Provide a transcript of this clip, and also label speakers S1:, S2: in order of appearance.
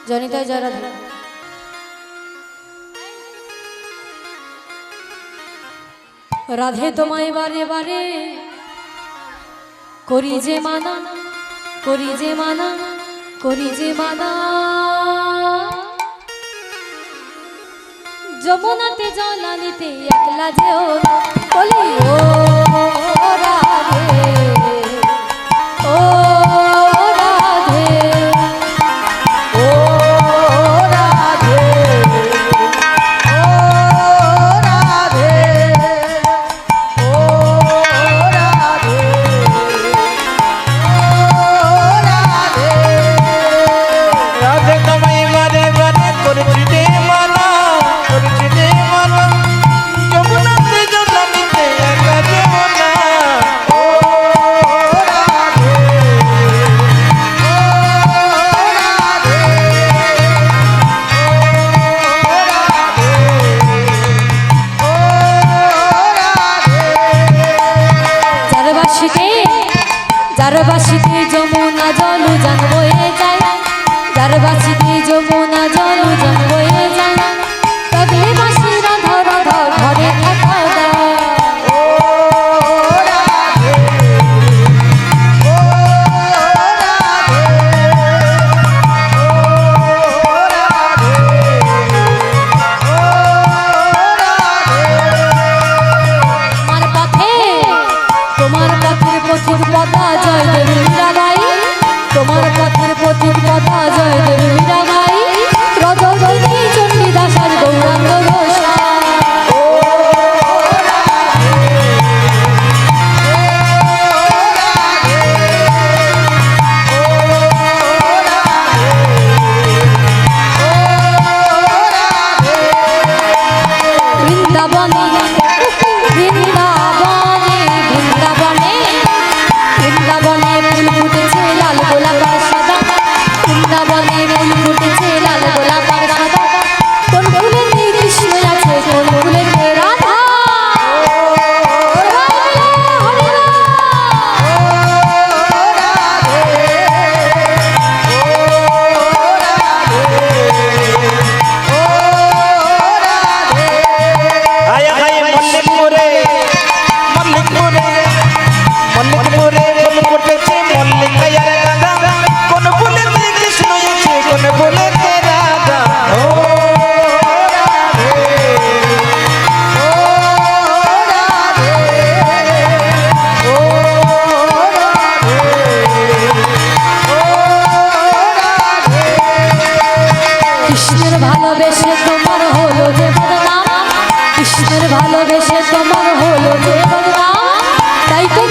S1: জনিতা জয় রাধে। রাধে তোমায় বারে বারে করি যে মানা, করি যে মানা, করি যে মানা। যমুনাতে জল আনিতে একলা যেও না, বলি ও রাধে, ও রাধে, ও রাধে, ও রাধে, ও রাধে, ও রাধে।
S2: রাধে তোমায় বারে বারে করছি যে মানা, করছি যে মানা। যমুনাতে জল আনিতে একলা যেও না, ও রাধে, ও রাধে, ও রাধে।
S1: যার বাসিতে, যার বাসিতে যমুনা জল জান বয়ে যায়, যার বাসিতে যমুনা জল জান বয়ে যায়, তবে বাসি রাধা রাধা ঘরে থাকা দাও।
S2: ও রাধে, ও রাধে, ও রাধে, ও রাধে।
S1: তোমার পথে, তোমার পথের পথিক পদা জয় দেবী মীরাবাই, তোমার পথের পথিক পদা জয় দেবী মীরাবাই, রজনী চণ্ডীদাসার গৌরাঙ্গ গোসাই। বৃন্দাবনে, বৃন্দাবনে, বৃন্দাবনে, বৃন্দাবনে ফুল ফুটেছে লাল গোলাপ আর সাদা, বৃন্দাবনে ফুল ফুটেছে লাল গোলাপ আর সাদা, কোন ফুলেতে কৃষ্ণ আছে, কোন ফুলেতে রাধা।
S2: আয় আয় মল্লিকপুরে, মল্লিকপুরে, মল্লিকপুরে ফুল ফুটেছে মল্লিকায়ার গাঁদা। কোন ফুলেতে কৃষ্ণ আছে, কোন ফুলেতে রাধা। ও রাধে, ও রাধে, ও রাধে, ও রাধে।
S1: কৃষ্ণের ভালোবেসে তোমার হলো যে বদনাম, কৃষ্ণের ভালোবেসে তোমার হলো যে বদনাম, তাই তো